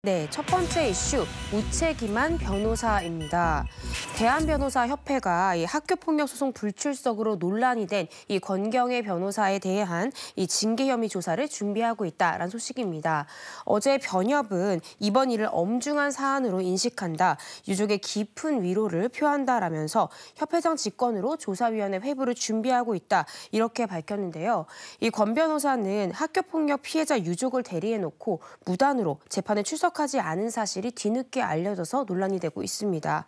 네, 첫 번째 이슈, 무책임한 변호사입니다. 대한변호사협회가 이 학교폭력소송 불출석으로 논란이 된 이 권경애 변호사에 대한 이 징계 혐의 조사를 준비하고 있다라는 소식입니다. 어제 변협은 이번 일을 엄중한 사안으로 인식한다, 유족의 깊은 위로를 표한다라면서 협회장 직권으로 조사위원회 회부를 준비하고 있다, 이렇게 밝혔는데요. 이 권 변호사는 학교폭력 피해자 유족을 대리해놓고 무단으로 재판에 출석하지 않은 사실이 뒤늦게 알려져서 논란이 되고 있습니다.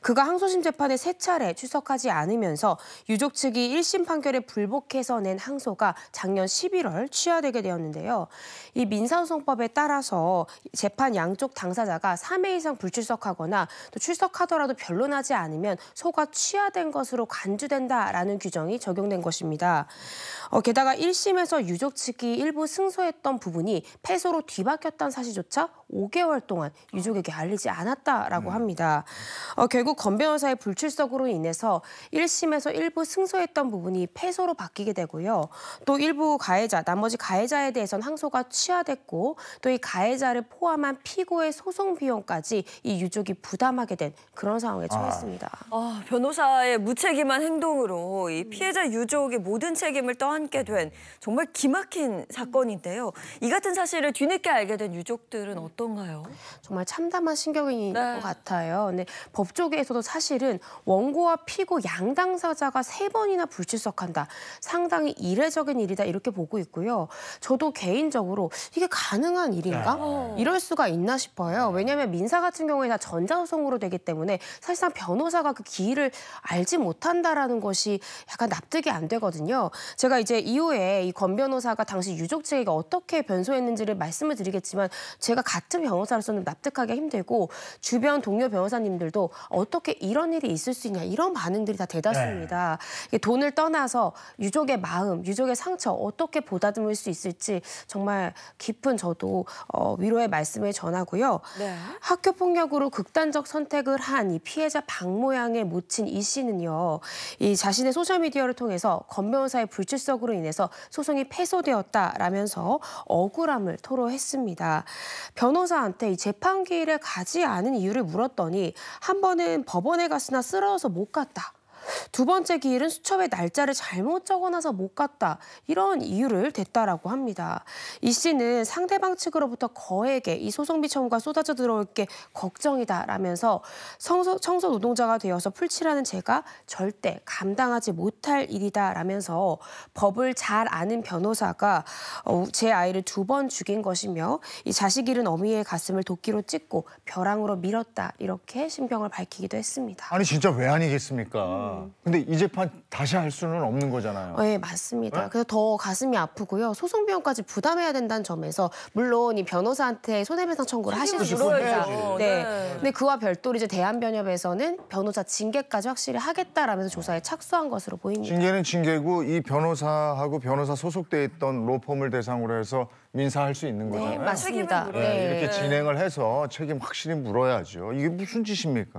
그가 항소심 재판에 3차례 출석하지 않으면서 유족 측이 1심 판결에 불복해서 낸 항소가 작년 11월 취하되게 되었는데요. 이 민사소송법에 따라서 재판 양쪽 당사자가 3회 이상 불출석하거나 또 출석하더라도 변론하지 않으면 소가 취하된 것으로 간주된다라는 규정이 적용된 것입니다. 게다가 1심에서 유족 측이 일부 승소했던 부분이 패소로 뒤바뀌었다는 사실조차 5개월 동안 유족에게 알리지 않았다라고 합니다. 결국 권 변호사의 불출석으로 인해서 1심에서 일부 승소했던 부분이 패소로 바뀌게 되고요. 또 일부 가해자, 나머지 가해자에 대해서는 항소가 취하됐고, 또 이 가해자를 포함한 피고의 소송 비용까지 이 유족이 부담하게 된 그런 상황에 처했습니다. 변호사의 무책임한 행동으로 이 피해자 유족의 모든 책임을 떠안게 된 정말 기막힌 사건인데요. 이 같은 사실을 뒤늦게 알게 된 유족들은 어떤가요? 정말 참담한 신경인 것 같아요. 근데 법조계에서도 사실은 원고와 피고 양 당사자가 3번이나 불출석한다, 상당히 이례적인 일이다, 이렇게 보고 있고요. 저도 개인적으로 이게 가능한 일인가? 이럴 수가 있나 싶어요. 왜냐하면 민사 같은 경우에 다 전자소송으로 되기 때문에 사실상 변호사가 그 기일을 알지 못한다라는 것이 약간 납득이 안 되거든요. 제가 이제 이후에 이 권 변호사가 당시 유족 측에게 어떻게 변소했는지를 말씀을 드리겠지만, 제가 같은 변호사로서는 납득하기가 힘들고, 주변 동료 변호사님들도 어떻게 이런 일이 있을 수 있냐, 이런 반응들이 다 대다수입니다. 돈을 떠나서 유족의 마음, 유족의 상처 어떻게 보다듬을 수 있을지 정말 깊은 저도 위로의 말씀을 전하고요. 학교 폭력으로 극단적 선택을 한 이 피해자 박 모양의 모친 이 씨는요, 이 자신의 소셜미디어를 통해서 권 변호사의 불출석으로 인해서 소송이 패소되었다라면서 억울함을 토로했습니다. 변호사한테 이 재판 기일에 가지 않은 이유를 물었더니, 한 번은 법원에 갔으나 쓰러져서 못 갔다, 두 번째 기일은 수첩에 날짜를 잘못 적어놔서 못 갔다, 이런 이유를 댔다라고 합니다. 이 씨는 상대방 측으로부터 거액의 이 소송비 청구가 쏟아져 들어올 게 걱정이다라면서 청소 노동자가 되어서 풀칠하는 제가 절대 감당하지 못할 일이다라면서 법을 잘 아는 변호사가 제 아이를 2번 죽인 것이며 이 자식 잃은 어미의 가슴을 도끼로 찢고 벼랑으로 밀었다, 이렇게 심경을 밝히기도 했습니다. 아니 진짜 왜 아니겠습니까? 근데 이 재판 다시 할 수는 없는 거잖아요. 네, 맞습니다. 그래서 더 가슴이 아프고요. 소송 비용까지 부담해야 된다는 점에서 물론 이 변호사한테 손해배상 청구를 하실 수 있습니다. 근데 그와 별도로 이제 대한변협에서는 변호사 징계까지 확실히 하겠다라면서 조사에 착수한 것으로 보입니다. 징계는 징계고, 이 변호사하고 변호사 소속돼 있던 로펌을 대상으로 해서 민사할 수 있는 거잖아요. 맞습니다. 이렇게 진행을 해서 책임 확실히 물어야죠. 이게 무슨 짓입니까?